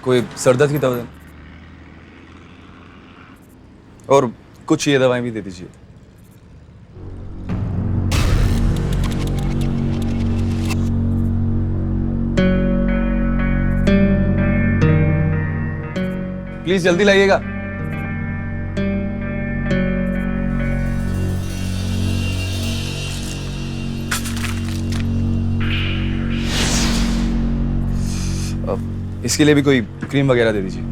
कोई सर दर्द की दवा और कुछ ये दवाएं भी दे दीजिए। प्लीज जल्दी लाइएगा। इसके लिए भी कोई क्रीम वगैरह दे दीजिए।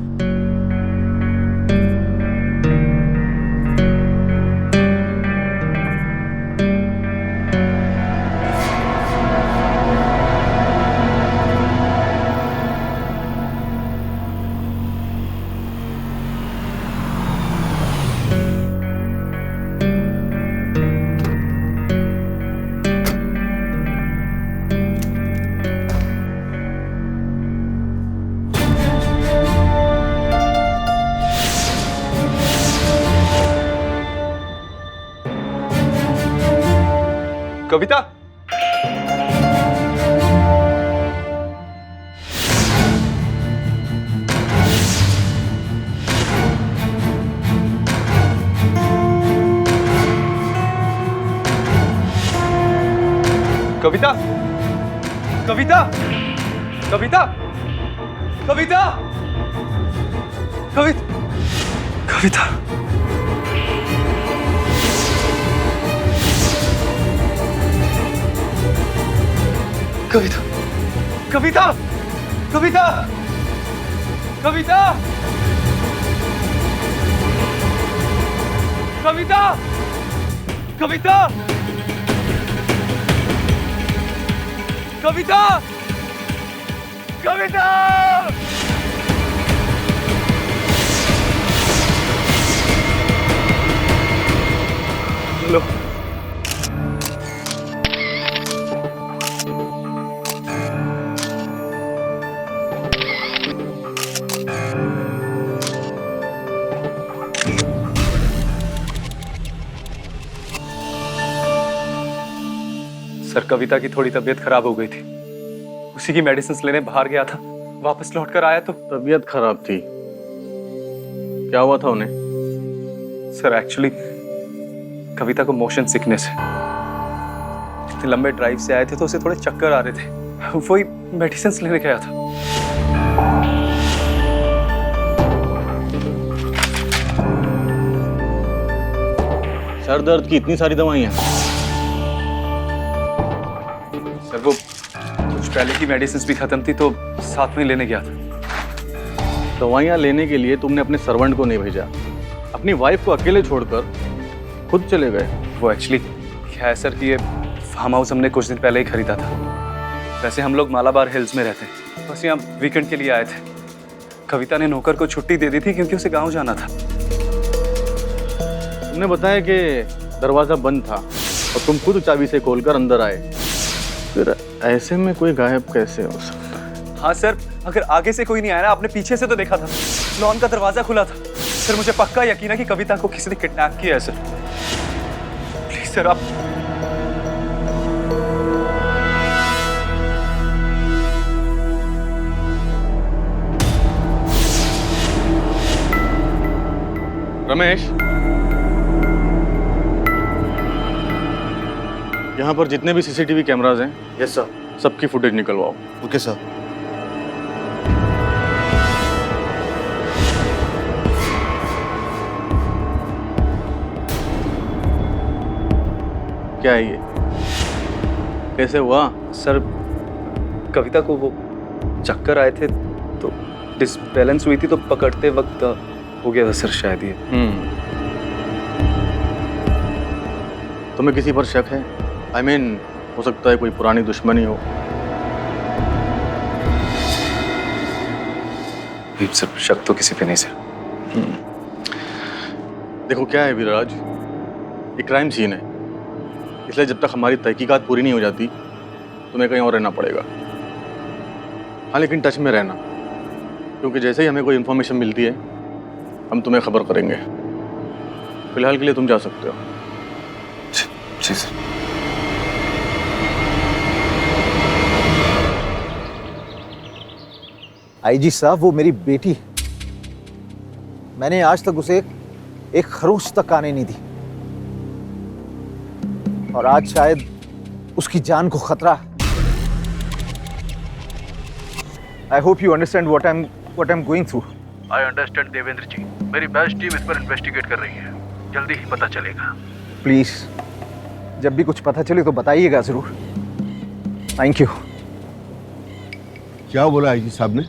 कविता, कविता, कविता, कविता, कविता, कविता, कविता, कविता, कविता, कविता, कविता, कविता, कविता, कविता, कविता। लो, सर कविता की थोड़ी तबीयत खराब हो गई थी, उसी की मेडिसिन लेने बाहर गया था। वापस लौट कर आया तो तबीयत खराब थी। क्या हुआ था उन्हें? सर एक्चुअली कविता को मोशन सिकनेस है। इतने लंबे ड्राइव से आए थे तो उसे थोड़े चक्कर आ रहे थे, वही मेडिसिन लेने गया था। सर दर्द की इतनी सारी दवाइयाँ? सर वो कुछ पहले की मेडिसिन भी खत्म थी तो साथ में लेने गया था। दवाइयाँ लेने के लिए तुमने अपने सर्वेंट को नहीं भेजा, अपनी वाइफ को अकेले छोड़कर खुद चले गए। वो एक्चुअली क्या है सर कि ये फार्म हाउस हमने कुछ दिन पहले ही खरीदा था। वैसे हम लोग मालाबार हिल्स में रहते हैं, बस यहाँ वीकेंड के लिए आए थे। कविता ने नौकर को छुट्टी दे दी थी क्योंकि उसे गाँव जाना था। तुमने बताया कि दरवाजा बंद था और तुम खुद चाबी से खोलकर अंदर आए, फिर ऐसे में कोई गायब कैसे हो सकता है? हाँ सर, अगर आगे से कोई नहीं आया ना, आपने पीछे से तो देखा था, लॉन का दरवाजा खुला था। सर मुझे पक्का यकीन है कि कविता को किसी ने किडनैप किया है सर। प्लीज सर आप रमेश, यहाँ पर जितने भी सीसीटीवी कैमरास हैं, यस सर। सबकी फुटेज निकलवाओ। Okay sir. क्या है ये? कैसे हुआ? सर कविता को वो चक्कर आए थे तो डिसबैलेंस हुई थी तो पकड़ते वक्त हो गया था सर शायद ये। तुम्हें किसी पर शक है? I mean, हो सकता है कोई पुरानी दुश्मनी हो। सर शक तो किसी पे नहीं सर। देखो क्या है विराज, ये क्राइम सीन है, इसलिए जब तक हमारी तहकीकात पूरी नहीं हो जाती तुम्हें कहीं और रहना पड़ेगा। हाँ लेकिन टच में रहना, क्योंकि जैसे ही हमें कोई इन्फॉर्मेशन मिलती है हम तुम्हें खबर करेंगे। फिलहाल के लिए तुम जा सकते हो। जी सर। आईजी साहब, वो मेरी बेटी है। मैंने आज तक उसे एक खरोच तक आने नहीं दी, और आज शायद उसकी जान को खतरा है। I hope you understand what I am going through. I understand Devendra ji, मेरी बेस्ट टीम इस पर इन्वेस्टिगेट कर रही है, जल्दी ही पता चलेगा। प्लीज, जब भी कुछ पता चले तो बताइएगा जरूर। Thank you. क्या बोला आईजी साहब ने?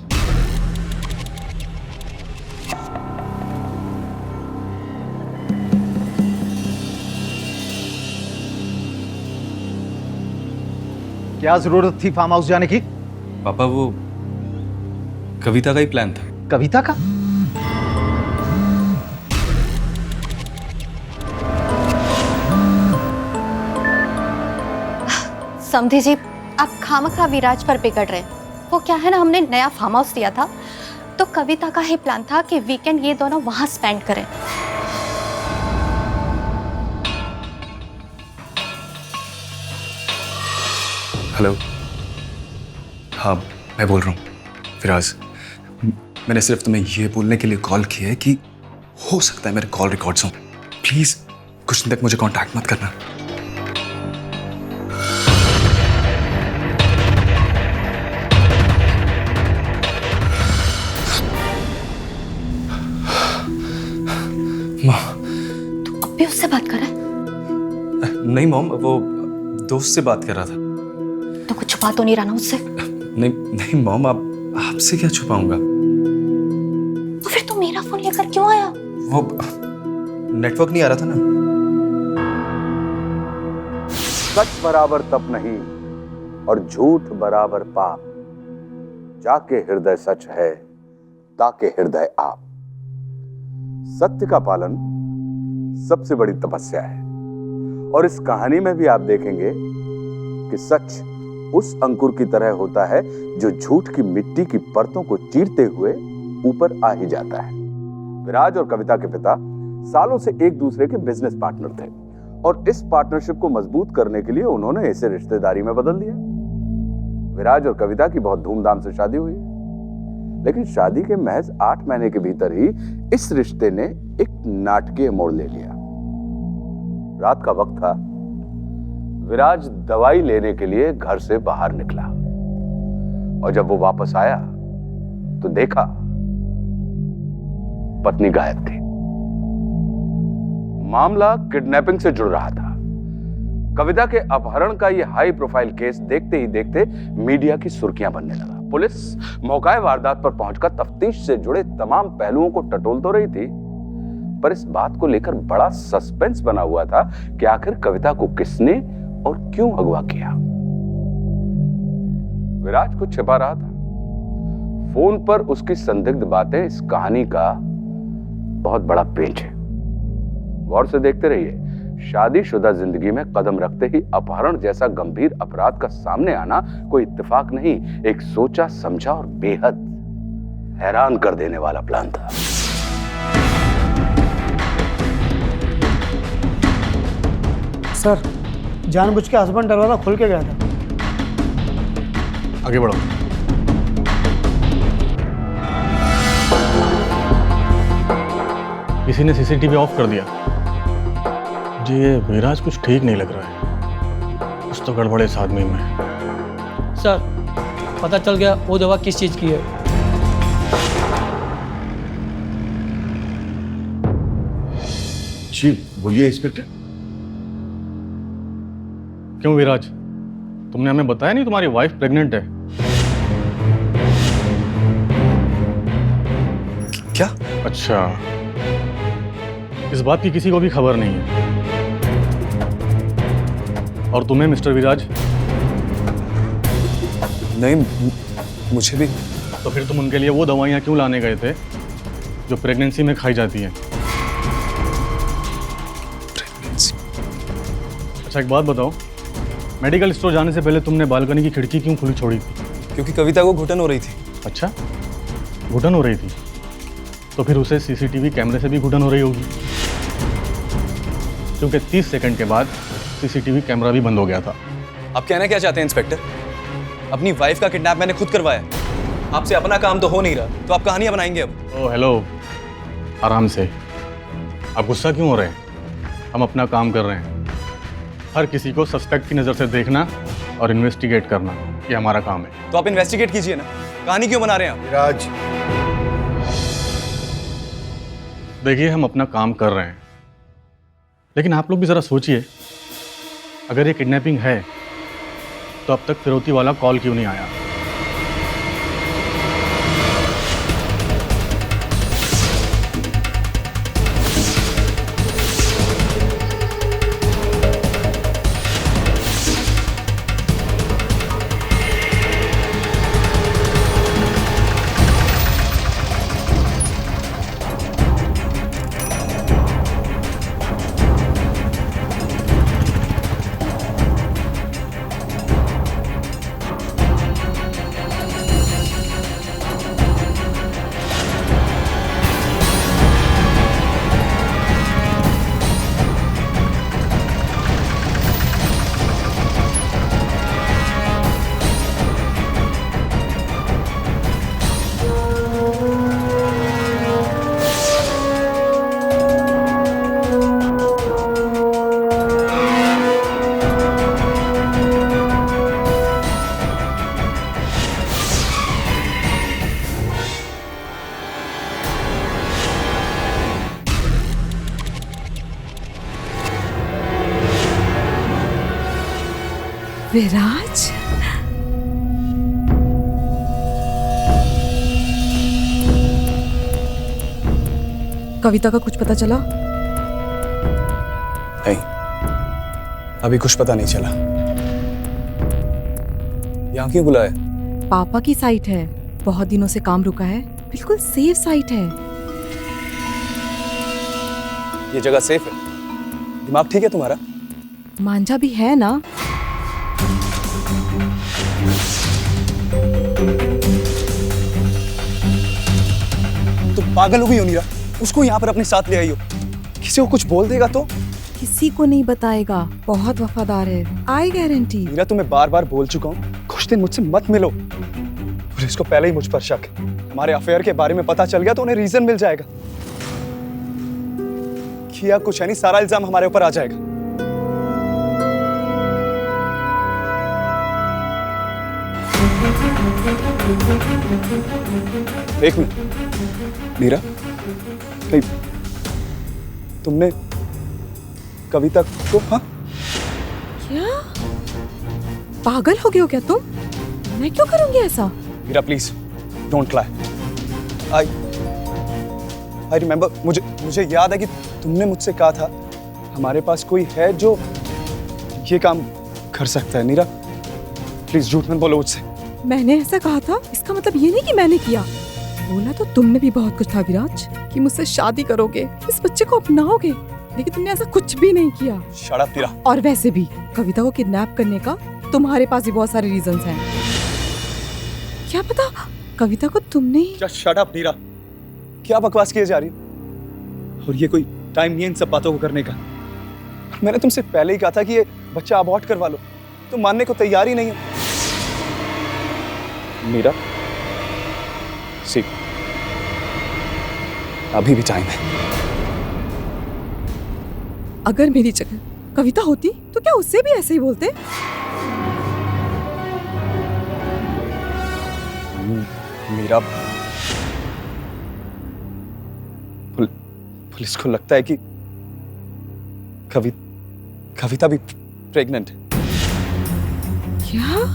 क्या जरूरत थी फार्म हाउस जाने की? पापा, वो कविता का ही प्लान था। कविता का? समधी जी, आप खामखा विराज पर बिगड़ रहे हैं। वो क्या है ना, हमने नया फार्म हाउस लिया था, तो कविता का ही प्लान था कि वीकेंड ये दोनों वहां स्पेंड करें। हेलो, हाँ मैं बोल रहा हूँ फिराज। मैंने सिर्फ तुम्हें ये बोलने के लिए कॉल किया है कि हो सकता है मेरे कॉल रिकॉर्ड्स हों। प्लीज कुछ दिन तक मुझे कांटेक्ट मत करना। तू अब भी उससे बात कर रहा है? नहीं मॉम, वो दोस्त से बात कर रहा था। तो कुछ छुपा तो नहीं रहा ना उससे? नहीं नहीं मॉम, आपसे क्या छुपाऊंगा। तो फिर तू मेरा फोन लेकर क्यों आया? वो नेटवर्क नहीं आ रहा था ना। सच बराबर तप नहीं और झूठ बराबर पाप, जाके हृदय सच है ताके हृदय आप। सत्य का पालन सबसे बड़ी तपस्या है, और इस कहानी में भी आप देखेंगे कि सच उस अंकुर की तरह होता है जो झूठ की मिट्टी की परतों को चीरते हुए ऊपर आ ही जाता है। विराज और कविता के पिता सालों से एक दूसरे के बिजनेस पार्टनर थे, और इस पार्टनरशिप को मजबूत करने के लिए उन्होंने इसे रिश्तेदारी में बदल दिया। विराज और कविता की बहुत धूमधाम से शादी हुई, लेकिन शादी के महज 8 महीने के भीतर ही इस रिश्ते ने एक नाटकीय मोड़ ले लिया। रात का वक्त था। विराज दवाई लेने के लिए घर से बाहर निकला, और जब वो वापस आया तो देखा पत्नी गायब थी। मामला किडनैपिंग से जुड़ रहा था। कविता के अपहरण का यह हाई प्रोफाइल केस देखते ही देखते मीडिया की सुर्खियां बनने लगा। पुलिस मौकाए वारदात पर पहुंचकर तफ्तीश से जुड़े तमाम पहलुओं को टटोल तो रही थी, पर इस बात को लेकर बड़ा सस्पेंस बना हुआ था कि आखिर कविता को किसने और क्यों अगवा किया। विराज कुछ छिपा रहा था। फोन पर उसकी संदिग्ध बातें इस कहानी का बहुत बड़ा पेच है। गौर से देखते रहिए। शादीशुदा जिंदगी में कदम रखते ही अपहरण जैसा गंभीर अपराध का सामने आना कोई इत्तेफाक नहीं, एक सोचा समझा और बेहद हैरान कर देने वाला प्लान था। सर, जानबूझ के हस्बैंड दरवाजा खोल के गया था। आगे बढ़ो। किसी ने सीसीटीवी ऑफ कर दिया। मुझे ये विराज कुछ ठीक नहीं लग रहा है, कुछ तो गड़बड़ है इस आदमी में। सर, पता चल गया वो दवा किस चीज की है। जी बोलिए इंस्पेक्टर। क्यों विराज, तुमने हमें बताया नहीं तुम्हारी वाइफ प्रेग्नेंट है? क्या? अच्छा, इस बात की किसी को भी खबर नहीं है। और तुम्हें मिस्टर विराज? नहीं, मुझे भी। तो फिर तुम उनके लिए वो दवाइयाँ क्यों लाने गए थे जो प्रेगनेंसी में खाई जाती हैं? अच्छा एक बात बताओ, मेडिकल स्टोर जाने से पहले तुमने बालकनी की खिड़की क्यों खुली छोड़ी थी? क्योंकि कविता को घुटन हो रही थी। अच्छा, घुटन हो रही थी, तो फिर उसे सीसीटीवी कैमरे से भी घुटन हो रही होगी, क्योंकि 30 सेकंड के बाद सीसीटीवी कैमरा भी बंद हो गया था। आप कहना क्या चाहते हैं इंस्पेक्टर? अपनी वाइफ का किडनैप मैंने खुद करवाया। आपसे अपना काम तो हो नहीं रहा, तो आप कहानियां बनाएंगे अब। ओ हेलो, आराम से। आप गुस्सा क्यों हो रहे हैं? हम अपना काम कर रहे हैं। हर किसी को सस्पेक्ट की नज़र से देखना और इन्वेस्टिगेट करना, ये हमारा काम है। तो आप इन्वेस्टिगेट कीजिए ना, कहानी क्यों बना रहे हैं आप? विराज, देखिए, हम अपना काम कर रहे हैं, लेकिन आप लोग भी ज़रा सोचिए, अगर ये किडनैपिंग है तो अब तक फिरौती वाला कॉल क्यों नहीं आया? विराज, कविता का कुछ पता चला? नहीं, अभी कुछ पता नहीं चला। यहाँ क्यों बुलाया? पापा की साइट है, बहुत दिनों से काम रुका है, बिल्कुल सेफ साइट है। ये जगह सेफ है? दिमाग ठीक है तुम्हारा? मांझा भी है ना? तुम पागल हो गई हो नीरा? उसको यहाँ पर अपने साथ ले आई हो, किसी को कुछ बोल देगा तो? किसी को नहीं बताएगा, बहुत वफादार है, आई गारंटी। नीरा, तुम्हें बार बार बोल चुका हूँ, कुछ दिन मुझसे मत मिलो। पुलिस को पहले ही मुझ पर शक है, हमारे अफेयर के बारे में पता चल गया तो उन्हें रीजन मिल जाएगा। किया कुछ है नहीं, सारा इल्जाम हमारे ऊपर आ जाएगा। एक मिनट नीरा, कहीं तुमने कविता को? हाँ, क्या पागल हो गए हो क्या तुम? मैं क्यों करूंगी ऐसा? Neera please don't lie. I remember, मुझे याद है कि तुमने मुझसे कहा था हमारे पास कोई है जो ये काम कर सकता है। नीरा प्लीज झूठ मत बोलो मुझसे। मैंने ऐसा कहा था, इसका मतलब ये नहीं कि मैंने किया। बोला तो तुमने भी बहुत कुछ था विराज, कि मुझसे शादी करोगे, इस बच्चे को अपनाओगे, लेकिन तुमने ऐसा कुछ भी नहीं किया। शट अप नीरा। और वैसे भी कविता को किडनैप करने का तुम्हारे पास भी बहुत सारे रीजंस हैं। क्या पता कविता को तुमने ही। जस्ट शट अप नीरा, क्या बकवास किए जा रही है? और ये कोई टाइम नहीं है इन सब बातों को करने का। मैंने तुमसे पहले ही कहा था कि ये बच्चा अबॉर्ट करवा लो, तुम मानने को तैयार ही नहीं है। मीरा सी, अभी भी टाइम है। अगर मेरी जगह कविता होती तो क्या उससे भी ऐसे ही बोलते? मीरा, पुलिस को लगता है कि कविता भी प्रेग्नेंट है। क्या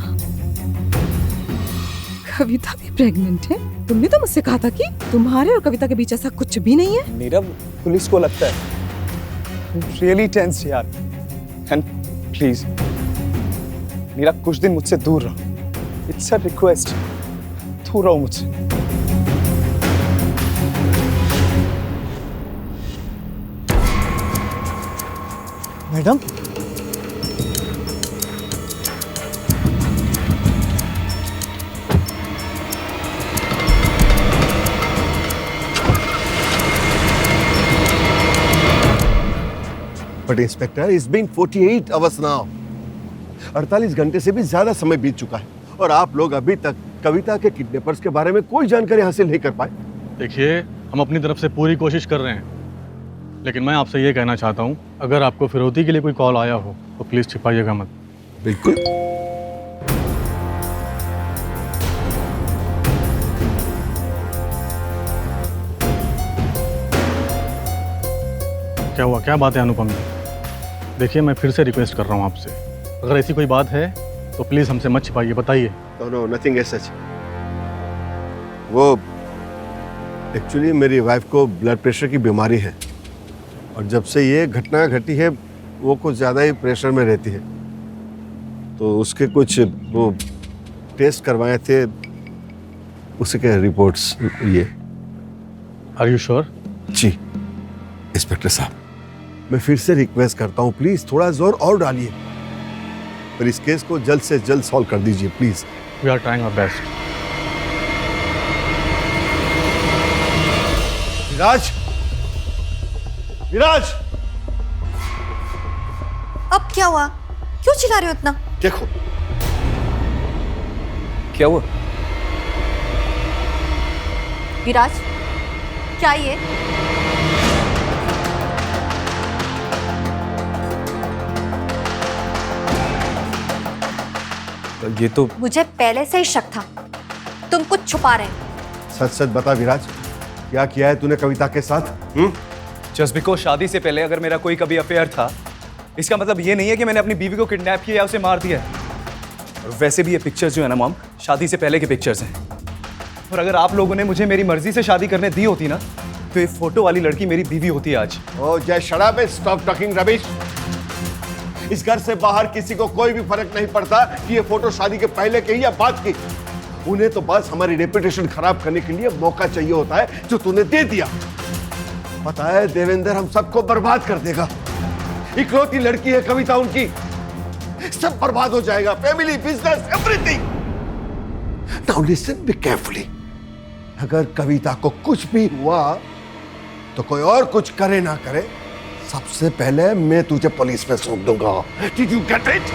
कविता भी प्रेग्नेंट है? तुमने तो मुझसे कहा था कि तुम्हारे और कविता के बीच ऐसा कुछ भी नहीं है। मीरा, पुलिस को लगता है। रियली टेंस यार। एंड प्लीज मीरा, कुछ दिन मुझसे दूर रहो। इट्स अ रिक्वेस्ट, दूर रहो मुझसे। Madam, But Inspector, it's been 48 hours now. 48 घंटे से भी ज्यादा समय बीत चुका है और आप लोग अभी तक कविता के किडनैपर्स के बारे में कोई जानकारी हासिल नहीं कर पाए। देखिए, हम अपनी तरफ से पूरी कोशिश कर रहे हैं, लेकिन मैं आपसे ये कहना चाहता हूँ, अगर आपको फिरौती के लिए कोई कॉल आया हो तो प्लीज़ छिपाइएगा मत। बिल्कुल। क्या हुआ, क्या बात है अनुपम जी? देखिए, मैं फिर से रिक्वेस्ट कर रहा हूँ आपसे, अगर ऐसी कोई बात है तो प्लीज़ हमसे मत छिपाइए, बताइए। No, nothing as such. वो एक्चुअली मेरी वाइफ को ब्लड प्रेशर की बीमारी है, और जब से ये घटना घटी है वो कुछ ज़्यादा ही प्रेशर में रहती है, तो उसके कुछ वो टेस्ट करवाए थे, उसके रिपोर्ट्स ये। Are you sure? जी इंस्पेक्टर साहब, मैं फिर से रिक्वेस्ट करता हूँ, प्लीज थोड़ा जोर और डालिए और इस केस को जल्द से जल्द सॉल्व कर दीजिए please. We are trying our best. Viraj, Viraj, अब क्या हुआ? क्यों चिल्ला रहे हो इतना? देखो क्या हुआ? विराज, क्या ये? ये तो मुझे पहले से ही शक था, तुम कुछ छुपा रहे हो। सच सच बता विराज, क्या किया है तूने कविता के साथ? जस्ट बिकॉज शादी से पहले अगर मेरा कोई कभी अफेयर था, इसका मतलब ये नहीं है कि मैंने अपनी बीवी को किडनैप किया या उसे मार दिया। और वैसे भी ये पिक्चर्स जो है ना मॉम, शादी से पहले के पिक्चर्स हैं। और अगर आप लोगों ने मुझे मेरी मर्जी से शादी करने दी होती ना, तो ये फोटो वाली लड़की मेरी बीवी होती आज। ओ जय शराब, स्टॉप टॉकिंग रबिश। इस घर से बाहर किसी को कोई भी फर्क नहीं पड़ता कि ये फोटो शादी के पहले की या बाद की। उन्हें तो बस हमारी रेपुटेशन खराब करने के लिए मौका चाहिए होता है, जो तूने दे दिया। पता है देवेंद्र हम सबको बर्बाद कर देगा। इकलौती लड़की है कविता उनकी, सब बर्बाद हो जाएगा, family, business, everything. Now listen be carefully, अगर कविता को कुछ भी हुआ तो कोई और कुछ करे ना करे, सबसे पहले मैं तुझे पुलिस में सौंप दूंगा। Did you get it?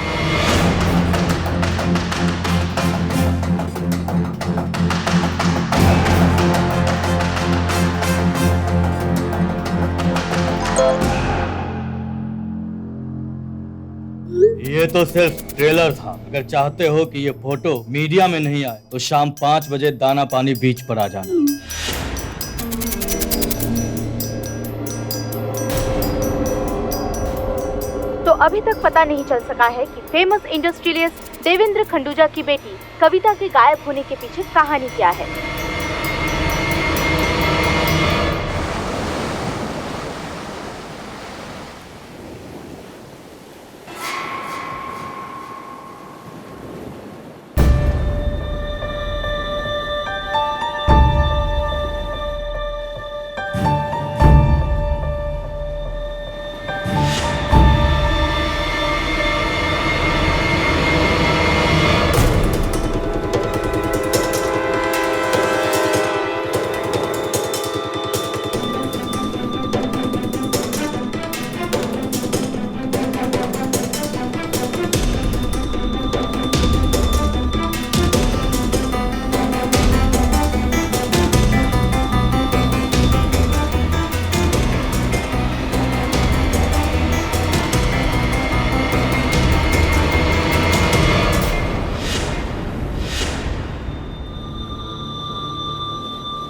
ये तो सिर्फ ट्रेलर था। अगर चाहते हो कि ये फोटो मीडिया में नहीं आए तो शाम 5 बजे दाना पानी बीच पर आ जाना। तो अभी तक पता नहीं चल सका है कि फेमस इंडस्ट्रियलिस्ट देवेंद्र खंडूजा की बेटी कविता के गायब होने के पीछे कहानी क्या है।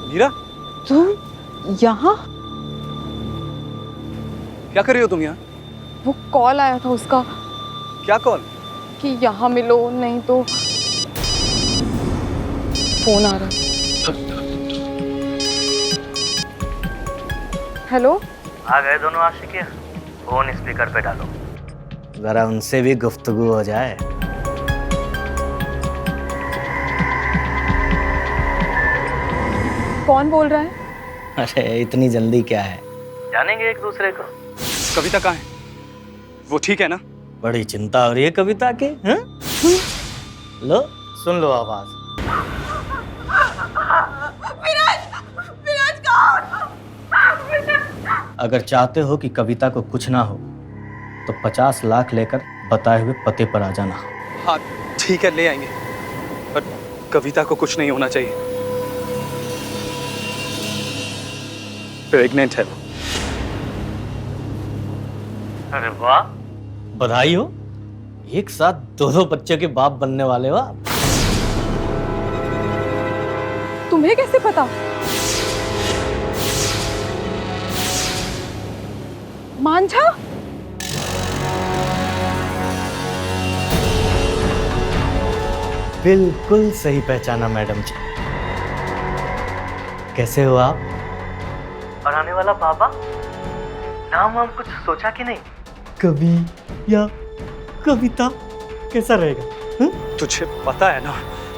मीरा, तुम यहाँ? क्या कर रही हो तुम यहाँ? वो कॉल आया था उसका क्या कॉल? कि यहाँ मिलो, नहीं तो फोन आ रहा है। हेलो, आ गए दोनों आशिक, फोन स्पीकर पे डालो, जरा उनसे भी गुफ्तगू हो जाए। कौन बोल रहा है? अरे इतनी जल्दी क्या है, जानेंगे एक दूसरे को। कविता कहाँ है? वो ठीक है ना? बड़ी चिंता हो रही है कविता की, हैं? लो सुन लो आवाज। विराज कौन? अगर चाहते हो कि कविता को कुछ ना हो तो 50 लाख लेकर बताए हुए पते पर आ जाना। हाँ ठीक है, ले आएंगे। कविता को कुछ नहीं होना चाहिए। प्रेग्नेंट है वो। अरे वाह, बधाई हो। एक साथ दो बच्चे के बाप बनने वाले हो आप। तुम्हें कैसे पता? मांझा? बिल्कुल सही पहचाना मैडम जी। कैसे हो आप? और आने वाला बाबा, नाम वाम कुछ सोचा कि नहीं? कवि या कविता कैसा रहेगा? तुझे पता है ना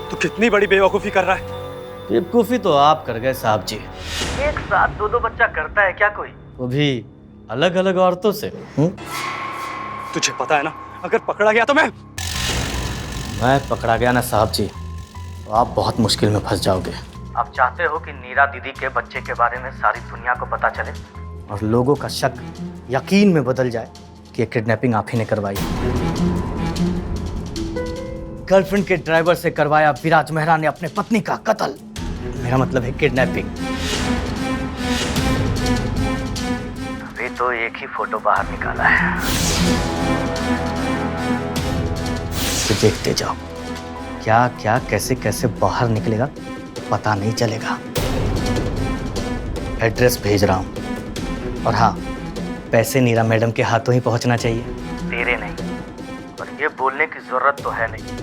तू कितनी बड़ी बेवकूफी कर रहा है? बेवकूफी तो आप कर गए साहब जी। एक साथ दो बच्चा करता है क्या कोई? वो भी अलग अलग औरतों से। तुझे पता है ना अगर पकड़ा गया तो मैं पकड़ा गया ना साहब जी तो आप बहुत मुश्किल में फंस जाओगे। आप चाहते हो कि नीरा दीदी के बच्चे के बारे में सारी दुनिया को पता चले और लोगों का शक यकीन में बदल जाए कि ये किडनैपिंग आप ही ने करवाई। गर्लफ्रेंड के ड्राइवर से करवाया विराज मेहरा ने अपने पत्नी का कत्ल। मेरा मतलब है किडनैपिंग। अभी तो एक ही फोटो बाहर निकाला है, तो देखते जाओ क्या क्या कैसे कैसे बाहर निकलेगा पता नहीं चलेगा। एड्रेस भेज रहा हूं और हाँ, पैसे नीरा मैडम के हाथों ही पहुंचना चाहिए, तेरे नहीं। और ये बोलने की जरूरत तो है नहीं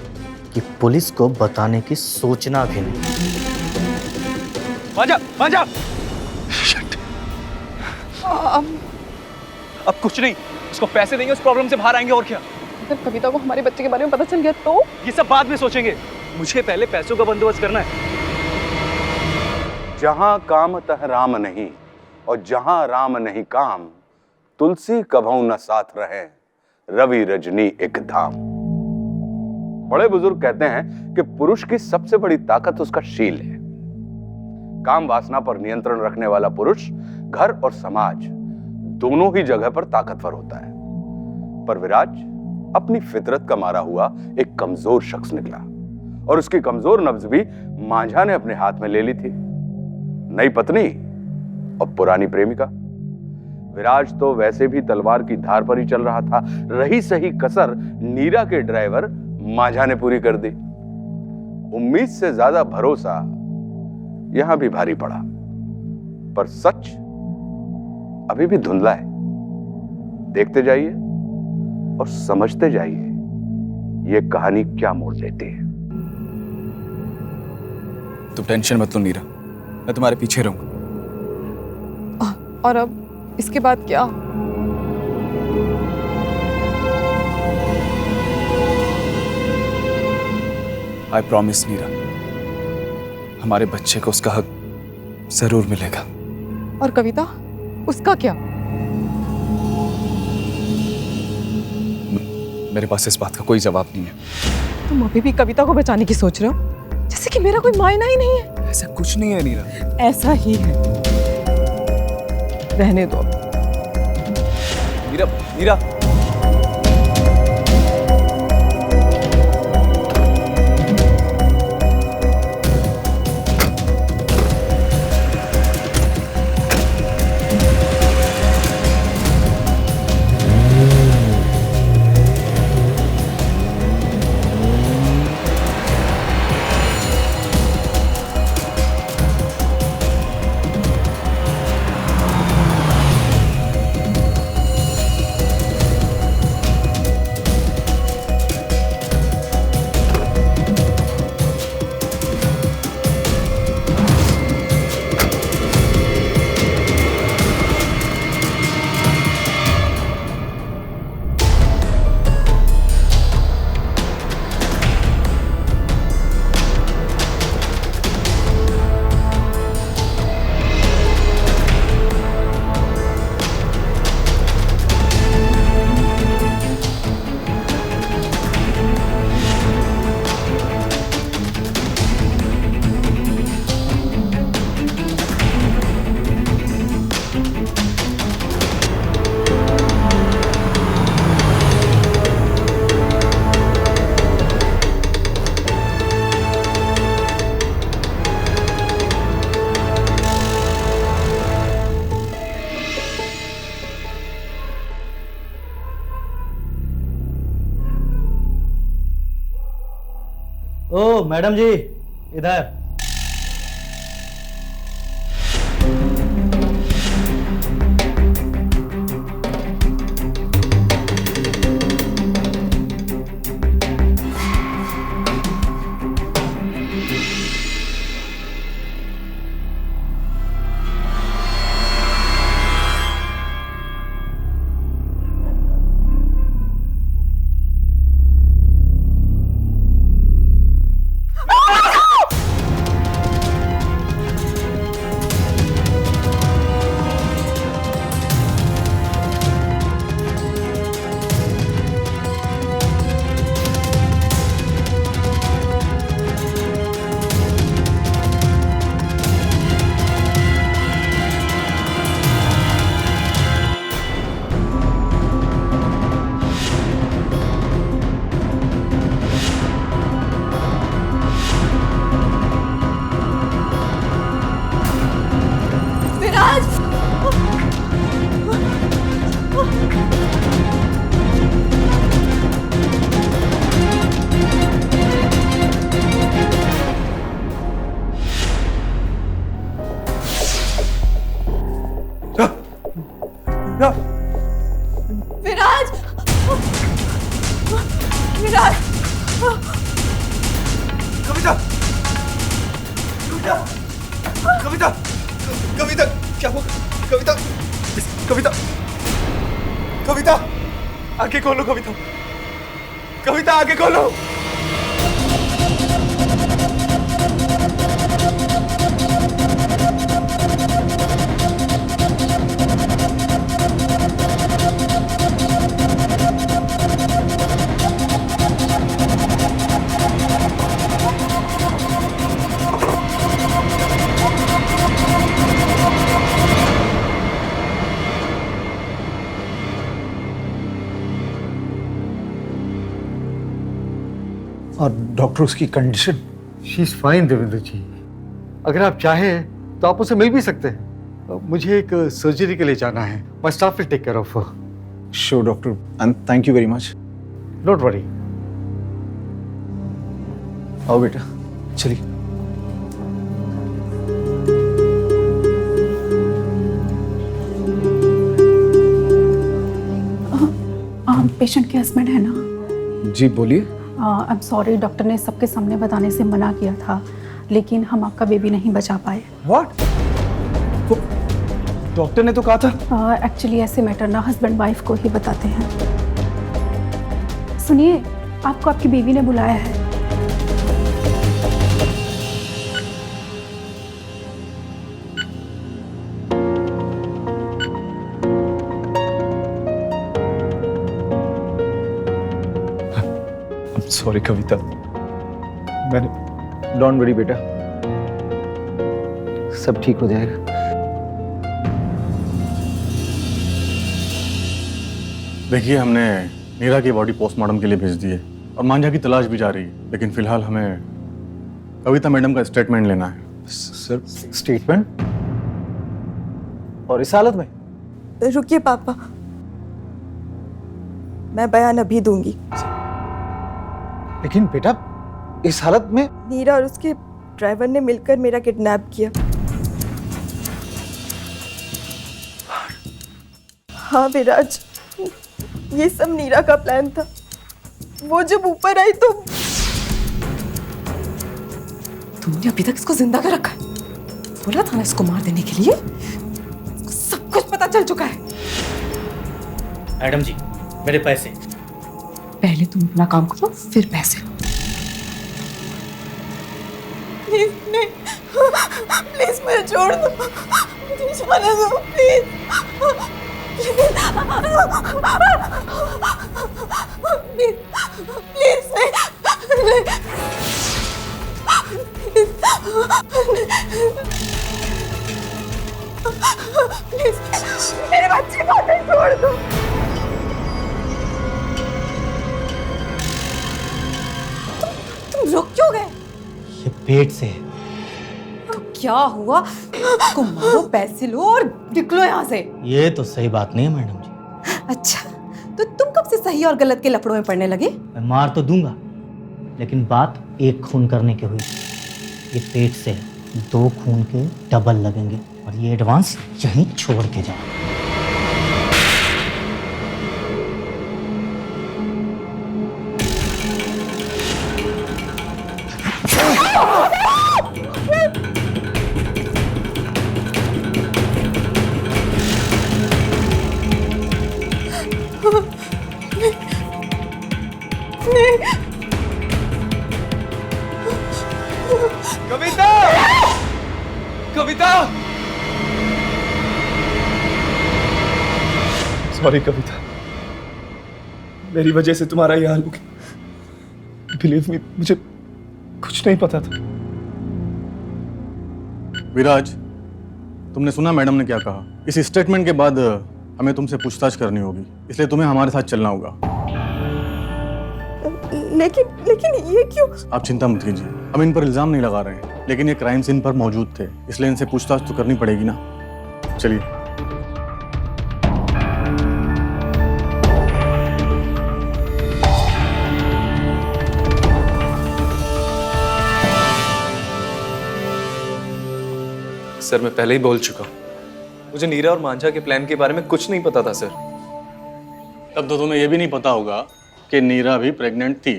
कि पुलिस को बताने की सोचना भी नहीं। मांझा अब कुछ नहीं, उसको पैसे देंगे, उस प्रॉब्लम से बाहर आएंगे। और क्या? अगर कविता को हमारे बच्चे के बारे में पता चल गया तो? ये सब बाद में सोचेंगे, मुझे पहले पैसों का बंदोबस्त करना है। जहां काम तह राम नहीं और जहां राम नहीं काम, तुलसी कभऊ न साथ रहे, रवि रजनी एक धाम। बड़े बुजुर्ग कहते हैं कि पुरुष की सबसे बड़ी ताकत उसका शील है। काम वासना पर नियंत्रण रखने वाला पुरुष घर और समाज दोनों ही जगह पर ताकतवर होता है। पर विराज अपनी फितरत का मारा हुआ एक कमजोर शख्स निकला और उसकी कमजोर नब्ज भी मांझा ने अपने हाथ में ले ली थी। नई पत्नी और पुरानी प्रेमिका। विराज तो वैसे भी तलवार की धार पर ही चल रहा था, रही सही कसर नीरा के ड्राइवर मांझा ने पूरी कर दी। उम्मीद से ज्यादा भरोसा यहां भी भारी पड़ा, पर सच अभी भी धुंधला है। देखते जाइए और समझते जाइए ये कहानी क्या मोड़ लेती है। तुम टेंशन मत लो नीरा, मैं तुम्हारे पीछे रहूंगा। और अब इसके बाद क्या? आई प्रॉमिस नीरा, हमारे बच्चे को उसका हक जरूर मिलेगा। और कविता, उसका क्या? मेरे पास इस बात का कोई जवाब नहीं है। तुम अभी भी कविता को बचाने की सोच रहे हो, जैसे कि मेरा कोई मायना ही नहीं है। ऐसा कुछ नहीं है नीरा। ऐसा ही है, रहने दो। नीरा नीरा ओ मैडम जी, इधर। विराज, विराज, कविता, कविता, कविता, क्या हुआ? कविता, कविता, कविता, आंखें खोलो कविता, कविता आंखें खोलो। और डॉक्टर उसकी condition? She is fine Devendra ji, अगर आप चाहें तो आप उसे मिल भी सकते हैं। मुझे एक सर्जरी के लिए जाना है। My staff will take care of her. Sure doctor, and thank you very much. Don't worry. आओ बेटा, चलिए। पेशेंट के हस्बैंड है ना? जी बोलिए। आई एम सॉरी, डॉक्टर ने सबके सामने बताने से मना किया था, लेकिन हम आपका बेबी नहीं बचा पाए। व्हाट? डॉक्टर ने तो कहा था। एक्चुअली ऐसे मैटर ना हस्बैंड वाइफ को ही बताते हैं। सुनिए, आपको आपकी बीवी ने बुलाया है। सॉरी कविता, मैंने। डोंट वरी बेटा, सब ठीक हो जाएगा। देखिए, हमने नीरा की बॉडी पोस्टमार्टम के लिए भेज दी है और मांझा की तलाश भी जा रही है, लेकिन फिलहाल हमें कविता मैडम का स्टेटमेंट लेना है। Sir, statement? और इस हालत में? रुकिए पापा, मैं बयान अभी दूंगी। लेकिन बेटा, इस हालत में? नीरा और उसके ड्राइवर ने मिलकर मेरा किडनैप किया। हाँ विराज, ये सब नीरा का प्लान था। वो जब ऊपर आई तो तुमने अभी तक इसको जिंदा कर रखा है। बोला था ना इसको मार देने के लिए। सब कुछ पता चल चुका है। मैडम जी, मेरे पैसे। पहले तुम अपना काम करो, फिर पैसे लो। प्लीज नहीं, प्लीज मुझे छोड़ दो, मुझे जाने दो प्लीज, प्लीज, प्लीज नहीं, प्लीज मेरे बच्चे को नहीं छोड़ दो। तुम रुक क्यों गए? ये पेट से। तो क्या हुआ? इसको मारो, पैसे लो और निकलो यहाँ से। ये तो सही बात नहीं है मैडम जी। अच्छा, तो तुम कब से सही और गलत के लफड़ों में पड़ने लगे? मैं मार तो दूंगा, लेकिन बात एक खून करने की हुई। ये पेट से 2 खून के डबल लगेंगे और ये एडवांस यहीं छोड़ के जाओ। कविता! कविता! सॉरी कविता, मेरी वजह से तुम्हारा ये हाल हो गया। बिलीव मी, मुझे कुछ नहीं पता था। विराज, तुमने सुना मैडम ने क्या कहा? इस स्टेटमेंट के बाद हमें तुमसे पूछताछ करनी होगी, इसलिए तुम्हें हमारे साथ चलना होगा। लेकिन ये क्यों? आप चिंता मत कीजिए, हम इन पर इल्जाम नहीं लगा रहे हैं, लेकिन ये क्राइम सीन पर मौजूद थे, इसलिए इनसे पूछताछ तो करनी पड़ेगी ना। चलिए। सर, मैं पहले ही बोल चुका हूं, मुझे नीरा और मांझा के प्लान के बारे में कुछ नहीं पता था सर। तब तो तुम्हें यह भी नहीं पता होगा कि नीरा भी प्रेग्नेंट थी।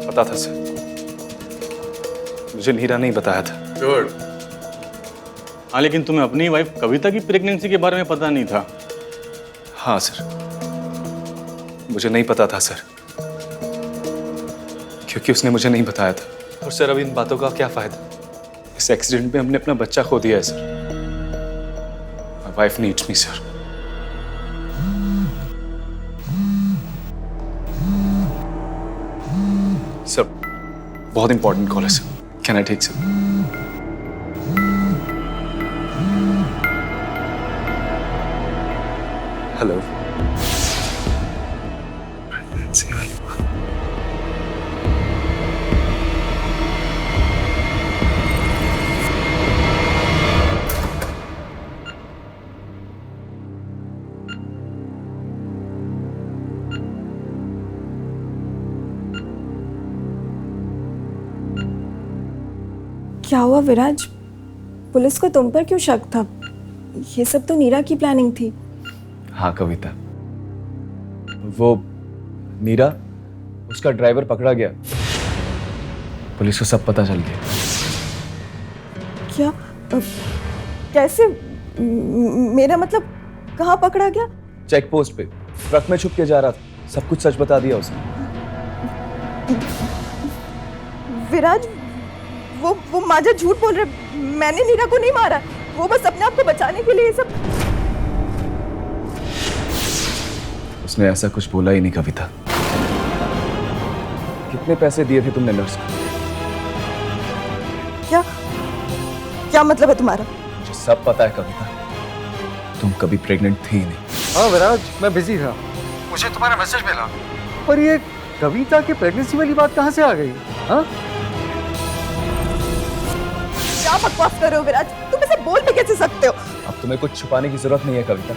पता था सर, मुझे नीरा नहीं बताया था। गुड। हाँ, लेकिन तुम्हें अपनी वाइफ कविता की प्रेगनेंसी के बारे में पता नहीं था? हाँ सर, मुझे नहीं पता था सर, क्योंकि उसने मुझे नहीं बताया था। और सर, अब इन बातों का क्या फायदा? इस एक्सीडेंट में हमने अपना बच्चा खो दिया है sir. My wife needs me sir. Sir, बहुत इंपॉर्टेंट कॉल है sir, can I take sir? Hello. क्या हुआ विराज? पुलिस को तुम पर क्यों शक था? ये सब तो नीरा की प्लानिंग थी। हाँ कविता, वो नीरा, उसका ड्राइवर पकड़ा गया। पुलिस को सब पता चल गया। क्या? कैसे? मेरा मतलब कहाँ पकड़ा गया? चेक पोस्ट पे ट्रक में छुप के जा रहा था। सब कुछ सच बता दिया उसने। विराज, वो मांझा झूठ बोल रहे। मैंने नीरा को नहीं मारा, वो बस अपने आप को बचाने के लिए ये सब। उसने ऐसा कुछ बोला ही नहीं कविता। कितने पैसे दिए थे तुमने नर्स को? क्या मतलब है तुम्हारा? मुझे सब पता है कविता, तुम कभी प्रेग्नेंट थी ही नहीं। हाँ विराज, मैं बिजी था, मुझे तुम्हारा मैसेज मिला। पर ये कविता की प्रेगनेंसी वाली बात कहाँ से आ गई? हाँ, क्या बकवास कर रहे हो विराज? तुम ऐसे बोल भी कैसे सकते हो? अब तुम्हें कुछ छुपाने की जरूरत नहीं है कविता।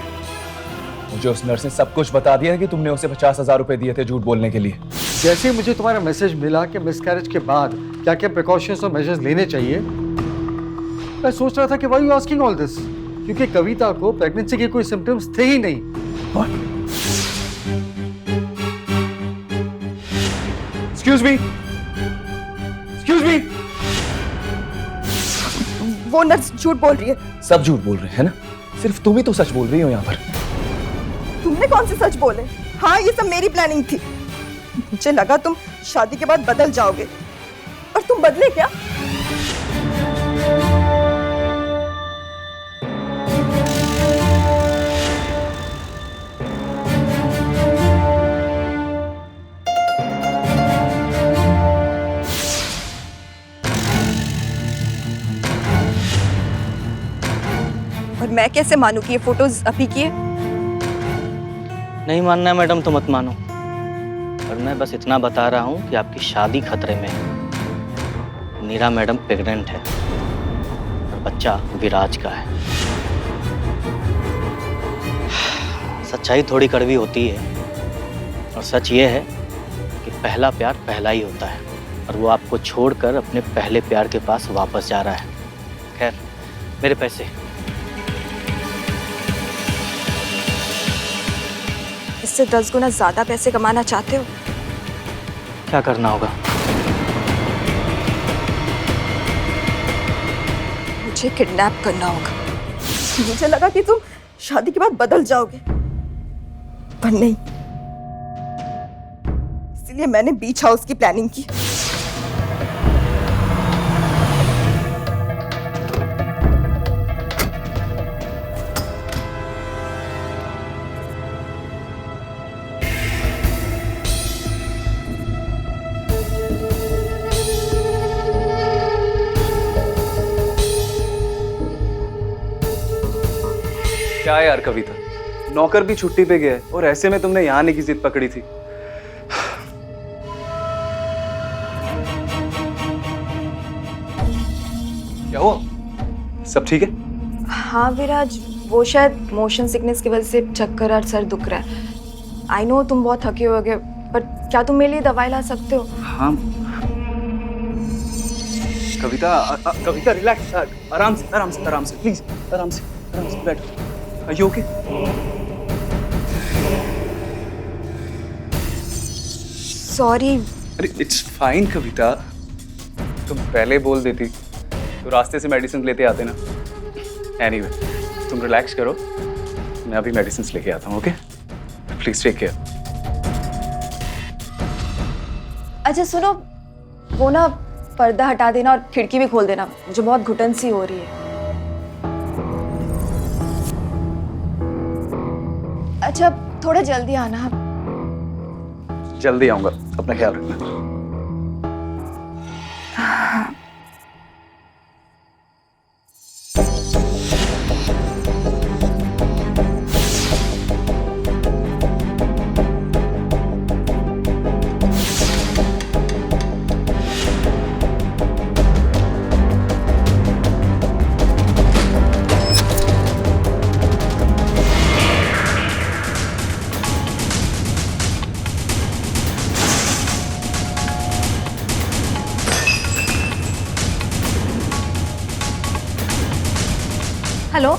मुझे उस नर्स ने सब कुछ बता दिया है कि तुमने उसे 50,000 रुपए दिए थे झूठ बोलने के लिए। जैसे ही मुझे तुम्हारा मैसेज मिला कि मिसकैरेज के बाद क्या क्या प्रिकॉशंस और मेजर्स लेने चाहिए, मैं सोच रहा था कि why you asking all this, क्योंकि कविता को प्रेगनेंसी के कोई सिम्टम्स थे ही नहीं। Excuse me, excuse me. वो नर्स झूठ बोल रही है। सब झूठ बोल रहे हैं ना? सिर्फ तुम ही तो सच बोल रही हो यहाँ पर। तुमने कौन से सच बोले? हाँ, ये सब मेरी प्लानिंग थी। मुझे लगा तुम शादी के बाद बदल जाओगे, और तुम बदले क्या? और मैं कैसे मानूं कि ये फोटोज अभी की है? नहीं मानना है मैडम तो मत मानो, और मैं बस इतना बता रहा हूँ कि आपकी शादी खतरे में है। नीरा मैडम प्रेग्नेंट है और बच्चा विराज का है। सच्चाई थोड़ी कड़वी होती है, और सच ये है कि पहला प्यार पहला ही होता है और वो आपको छोड़कर अपने पहले प्यार के पास वापस जा रहा है। खैर, मेरे पैसे। इससे 10 गुना ज्यादा पैसे कमाना चाहते हो? क्या करना होगा? मुझे किडनैप करना होगा। मुझे लगा कि तुम शादी के बाद बदल जाओगे, पर नहीं। इसलिए मैंने बीच हाउस की प्लानिंग की। क्या यार कविता, नौकर भी छुट्टी पे गया है और ऐसे में तुमने यहाँ आने की जिद पकड़ी थी। क्या हुआ? सब ठीक है? हाँ विराज, वो शायद मोशन सिकनेस की वजह से चक्कर और सर दुख रहा है। आई नो तुम बहुत थके होगे, पर क्या तुम मेरे लिए दवाई ला सकते हो? हाँ कविता, कविता रिलैक्स, आराम से आराम से आराम से, प्लीज आराम से बैठो। Are you okay? सॉरी। अरे इट्स फाइन कविता, तुम पहले बोल देती तो रास्ते से मेडिसिन लेते आते ना। एनीवे, तुम रिलैक्स करो, मैं अभी मेडिसिन लेके आता हूँ। Okay, please take care. अच्छा सुनो, वो ना पर्दा हटा देना और खिड़की भी खोल देना, मुझे बहुत घुटन सी हो रही है। अच्छा थोड़ा जल्दी आना। जल्दी आऊंगा, अपना ख्याल रखना। हेलो,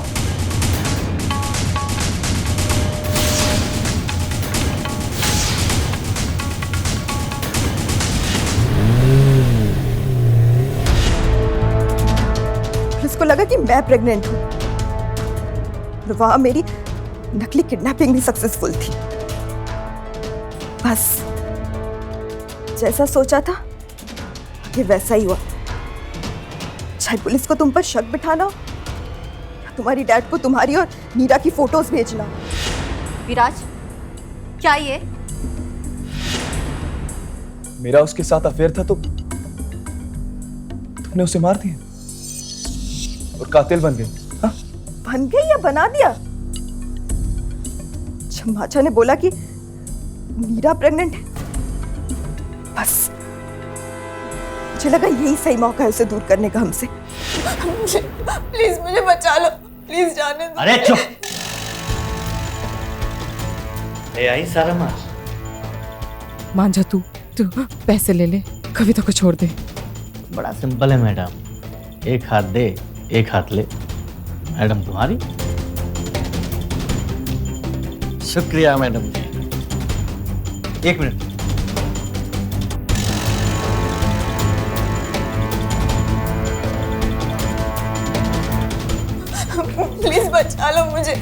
उसको लगा कि मैं प्रेग्नेंट हूं। वहां मेरी नकली किडनैपिंग भी सक्सेसफुल थी। बस जैसा सोचा था ये वैसा ही हुआ। चाहे पुलिस को तुम पर शक बिठाना हो, तुम्हारी डैड को तुम्हारी और नीरा की फोटोज भेजना। विराज, क्या ये? मेरा उसके साथ अफेयर था तो तुमने उसे मार दिया और कातिल बन गए। हाँ? बन गई या बना दिया? जब माचा ने बोला कि नीरा प्रेग्नेंट है, बस मुझे लगा यही सही मौका है उसे दूर करने का हमसे। प्लीज मुझे बचा लो, प्लीज जाने दो। अरे चुप! ले आई सारा मार। मान जा, तू पैसे ले ले, कविता को छोड़ दे। बड़ा सिंपल है मैडम, एक हाथ दे एक हाथ ले। मैडम तुम्हारी। शुक्रिया मैडम जी। एक मिनट। प्लीज बचा लो मुझे।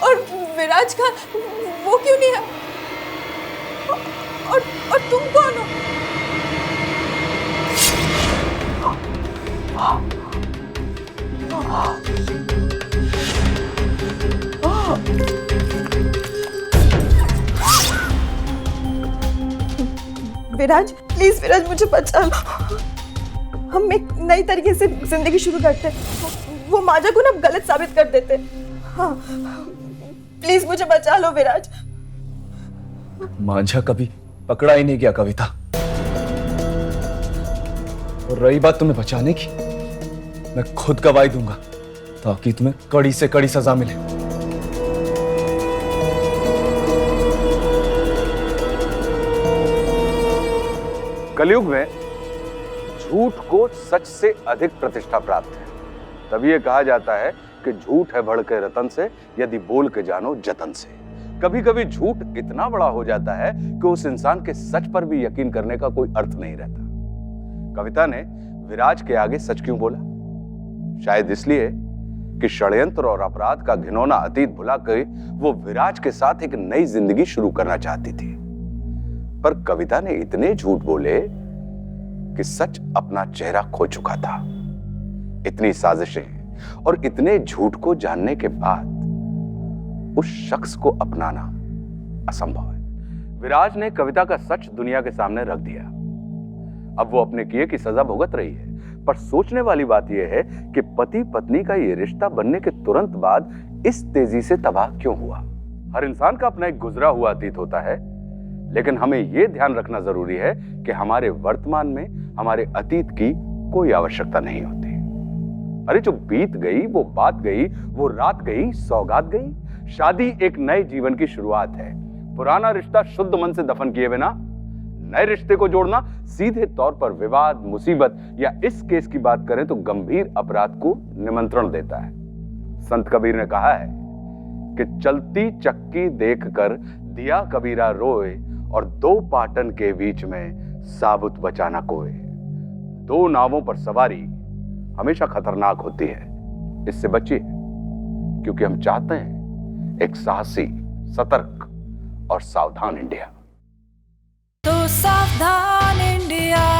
और विराज का वो क्यों नहीं है? और तुम कौन हो? विराज, प्लीज विराज मुझे बचा लो। हम एक नई तरीके से जिंदगी शुरू करते हैं। वो माजा को ना गलत साबित कर देते। हाँ, प्लीज मुझे बचा लो विराज। मांझा कभी पकड़ा ही नहीं गया कविता। और रही बात तुम्हें बचाने की, मैं खुद गवाही दूंगा ताकि तुम्हें कड़ी से कड़ी सजा मिले। कलयुग में झूठ को सच से अधिक प्रतिष्ठा प्राप्त है। तभी ये कहा जाता है कि झूठ है भड़के रतन से, यदि बोल के जानो जतन से। कभी कभी झूठ इतना बड़ा हो जाता है कि उस इंसान के सच पर भी यकीन करने का कोई अर्थ नहीं रहता। कविता ने विराज के आगे सच क्यों बोला? शायद इसलिए कि षड्यंत्र और अपराध का घिनौना अतीत भुलाकर वो विराज के साथ एक नई जिंदगी शुरू करना चाहती थी। पर कविता ने इतने झूठ बोले कि सच अपना चेहरा खो चुका था। इतनी साजिशें और इतने झूठ को जानने के बाद उस शख्स को अपनाना असंभव है। विराज ने कविता का सच दुनिया के सामने रख दिया। अब वो अपने किए की सजा भुगत रही है। पर सोचने वाली बात यह है कि पति पत्नी का ये रिश्ता बनने के तुरंत बाद इस तेजी से तबाह क्यों हुआ? हर इंसान का अपना एक गुजरा हुआ अतीत होता है, लेकिन हमें यह ध्यान रखना जरूरी है कि हमारे वर्तमान में हमारे अतीत की कोई आवश्यकता नहीं होती। अरे जो बीत गई वो बात गई, वो रात गई, सौगात गई। शादी एक नए जीवन की शुरुआत है। पुराना रिश्ता शुद्ध मन से दफन किए बिना नए रिश्ते को जोड़ना सीधे तौर पर विवाद, मुसीबत या इस केस की बात करें तो गंभीर अपराध को निमंत्रण देता है। संत कबीर ने कहा है कि चलती चक्की देखकर दिया कबीरा रोए, और दो पाटन के बीच में साबुत बचाना कोय। दो नावों पर सवारी हमेशा खतरनाक होती है। इससे बचिए, क्योंकि हम चाहते हैं एक साहसी, सतर्क और सावधान इंडिया। तो सावधान इंडिया।